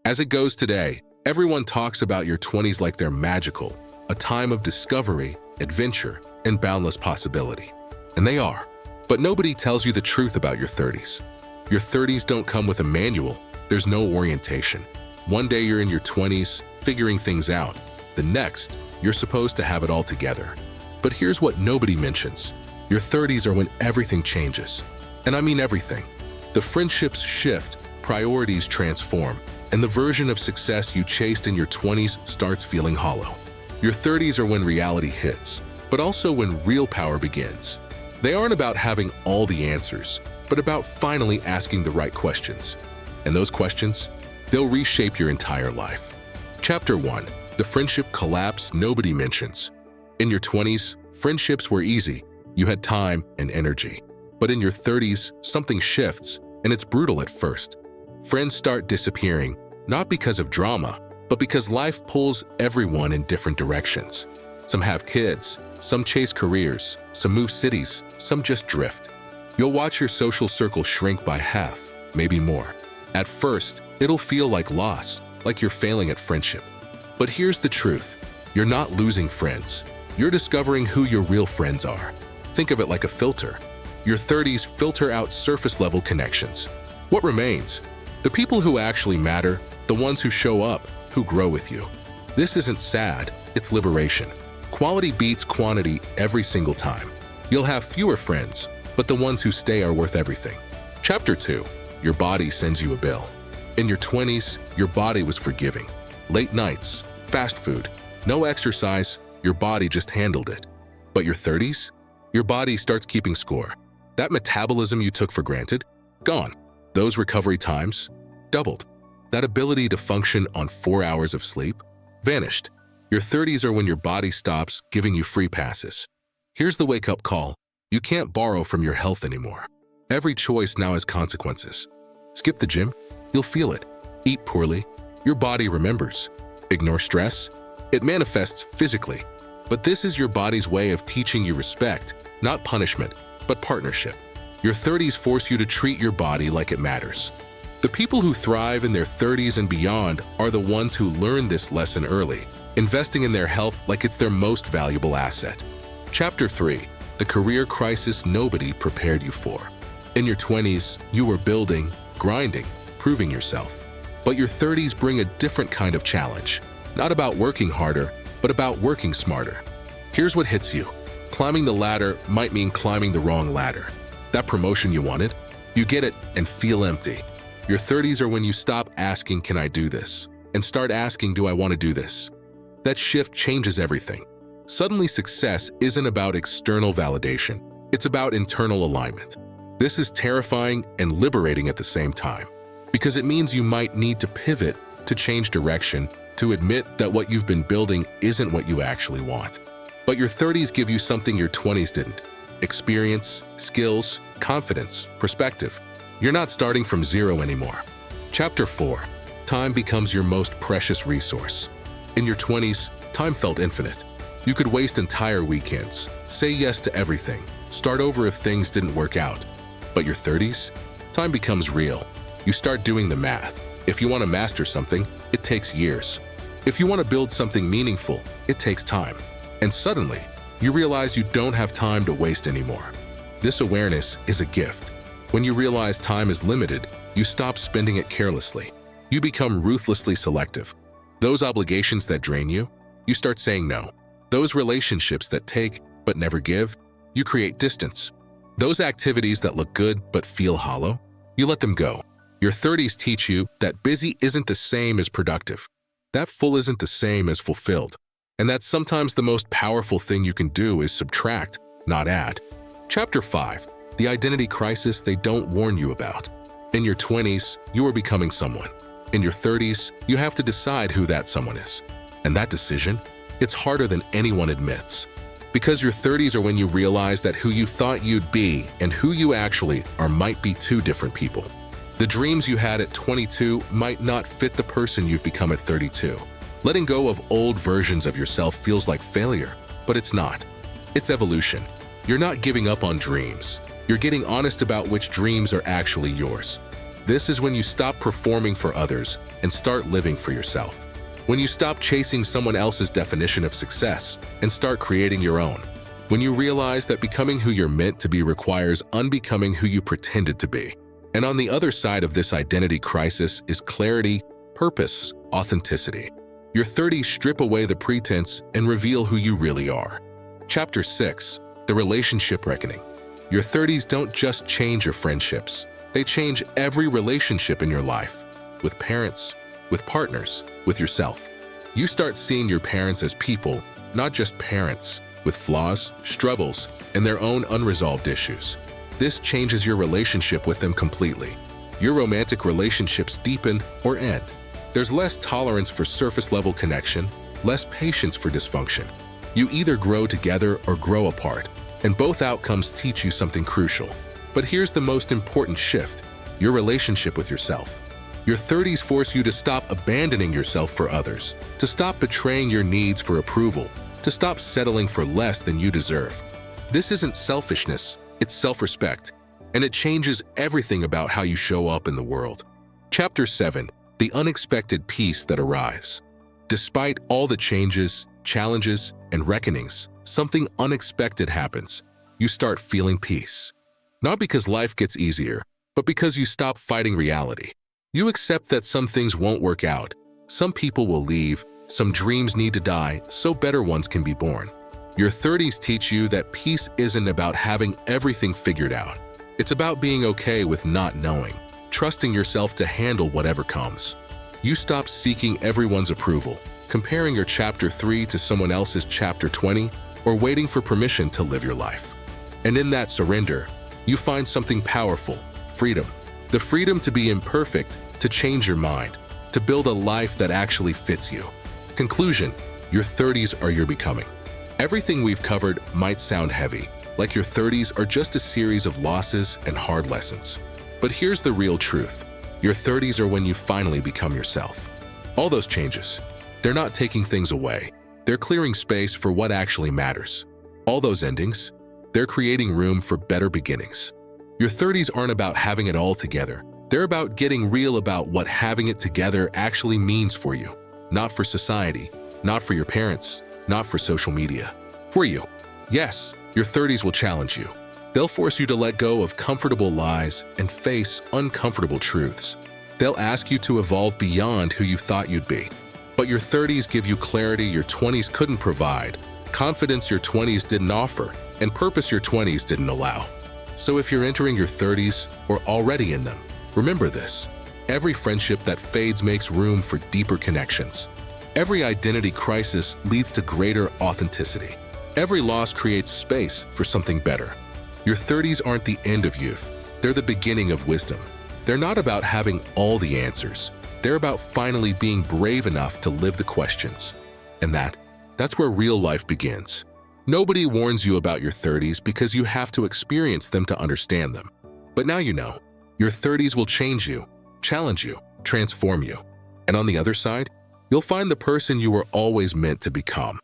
As it goes today, everyone talks about your 20s like they're magical, a time of discovery, adventure, and boundless possibility. And they are. But nobody tells you the truth about your 30s. Your 30s don't come with a manual. There's no orientation. One day you're in your 20s, figuring things out. The next, you're supposed to have it all together. But here's what nobody mentions. Your 30s are when everything changes. And I mean everything. The friendships shift, priorities transform, and the version of success you chased in your 20s starts feeling hollow. Your 30s are when reality hits, but also when real power begins. They aren't about having all the answers, but about finally asking the right questions. And those questions, they'll reshape your entire life. Chapter 1. The friendship collapse nobody mentions. In your 20s, friendships were easy. You had time and energy. But in your 30s, something shifts, and it's brutal at first. Friends start disappearing, not because of drama, but because life pulls everyone in different directions. Some have kids, some chase careers, some move cities, some just drift. You'll watch your social circle shrink by half, maybe more. At first, it'll feel like loss, like you're failing at friendship. But here's the truth. You're not losing friends. You're discovering who your real friends are. Think of it like a filter. Your 30s filter out surface-level connections. What remains? The people who actually matter, the ones who show up, who grow with you. This isn't sad, it's liberation. Quality beats quantity every single time. You'll have fewer friends, but the ones who stay are worth everything. Chapter 2. Your body sends you a bill. In your 20s, your body was forgiving. Late nights, fast food, no exercise, your body just handled it. But your 30s? Your body starts keeping score. That metabolism you took for granted? Gone. Those recovery times? Doubled. That ability to function on 4 hours of sleep? Vanished. Your 30s are when your body stops giving you free passes. Here's the wake-up call. You can't borrow from your health anymore. Every choice now has consequences. Skip the gym? You'll feel it. Eat poorly? Your body remembers. Ignore stress? It manifests physically. But this is your body's way of teaching you respect, not punishment, but partnership. Your 30s force you to treat your body like it matters. The people who thrive in their 30s and beyond are the ones who learn this lesson early, investing in their health like it's their most valuable asset. Chapter 3. The career crisis nobody prepared you for. In your 20s, you were building, grinding, proving yourself. But your 30s bring a different kind of challenge. Not about working harder, but about working smarter. Here's what hits you. Climbing the ladder might mean climbing the wrong ladder. That promotion you wanted, you get it and feel empty. Your 30s are when you stop asking, can I do this? And start asking, do I want to do this? That shift changes everything. Suddenly, success isn't about external validation. It's about internal alignment. This is terrifying and liberating at the same time, because it means you might need to pivot, to change direction, to admit that what you've been building isn't what you actually want. But your 30s give you something your 20s didn't. Experience, skills, confidence, perspective. You're not starting from zero anymore. Chapter 4. Time becomes your most precious resource. In your 20s, time felt infinite. You could waste entire weekends, say yes to everything, start over if things didn't work out. But your 30s? Time becomes real. You start doing the math. If you want to master something, it takes years. If you want to build something meaningful, it takes time. And suddenly, you realize you don't have time to waste anymore. This awareness is a gift. When you realize time is limited, you stop spending it carelessly. You become ruthlessly selective. Those obligations that drain you, you start saying no. Those relationships that take but never give, you create distance. Those activities that look good but feel hollow, you let them go. Your 30s teach you that busy isn't the same as productive, that full isn't the same as fulfilled, and that sometimes the most powerful thing you can do is subtract, not add. Chapter 5. The identity crisis they don't warn you about. In your 20s, you are becoming someone. In your 30s, you have to decide who that someone is. And that decision, it's harder than anyone admits. Because your 30s are when you realize that who you thought you'd be and who you actually are might be two different people. The dreams you had at 22 might not fit the person you've become at 32. Letting go of old versions of yourself feels like failure, but it's not. It's evolution. You're not giving up on dreams. You're getting honest about which dreams are actually yours. This is when you stop performing for others and start living for yourself. When you stop chasing someone else's definition of success and start creating your own. When you realize that becoming who you're meant to be requires unbecoming who you pretended to be. And on the other side of this identity crisis is clarity, purpose, authenticity. Your 30s strip away the pretense and reveal who you really are. Chapter 6, the relationship reckoning. Your 30s don't just change your friendships. They change every relationship in your life. With parents, with partners, with yourself. You start seeing your parents as people, not just parents, with flaws, struggles, and their own unresolved issues. This changes your relationship with them completely. Your romantic relationships deepen or end. There's less tolerance for surface-level connection, less patience for dysfunction. You either grow together or grow apart, and both outcomes teach you something crucial. But here's the most important shift: your relationship with yourself. Your 30s force you to stop abandoning yourself for others, to stop betraying your needs for approval, to stop settling for less than you deserve. This isn't selfishness, it's self-respect, and it changes everything about how you show up in the world. Chapter 7, the unexpected peace that arises. Despite all the changes, challenges, and reckonings, something unexpected happens. You start feeling peace. Not because life gets easier, but because you stop fighting reality. You accept that some things won't work out, some people will leave, some dreams need to die so better ones can be born. Your 30s teach you that peace isn't about having everything figured out. It's about being okay with not knowing, trusting yourself to handle whatever comes. You stop seeking everyone's approval, comparing your chapter 3 to someone else's chapter 20, or waiting for permission to live your life. And in that surrender, you find something powerful: freedom. The freedom to be imperfect, to change your mind, to build a life that actually fits you. Conclusion: your 30s are your becoming. Everything we've covered might sound heavy, like your 30s are just a series of losses and hard lessons. But here's the real truth: your 30s are when you finally become yourself. All those changes, they're not taking things away. They're clearing space for what actually matters. All those endings, they're creating room for better beginnings. Your 30s aren't about having it all together. They're about getting real about what having it together actually means for you. Not for society, not for your parents, not for social media. For you. Yes, your 30s will challenge you. They'll force you to let go of comfortable lies and face uncomfortable truths. They'll ask you to evolve beyond who you thought you'd be. But your 30s give you clarity your 20s couldn't provide, confidence your 20s didn't offer, and purpose your 20s didn't allow. So if you're entering your 30s or already in them, remember this: every friendship that fades makes room for deeper connections. Every identity crisis leads to greater authenticity. Every loss creates space for something better. Your 30s aren't the end of youth. They're the beginning of wisdom. They're not about having all the answers. They're about finally being brave enough to live the questions. And that's where real life begins. Nobody warns you about your 30s because you have to experience them to understand them. But now you know. Your 30s will change you, challenge you, transform you. And on the other side, you'll find the person you were always meant to become.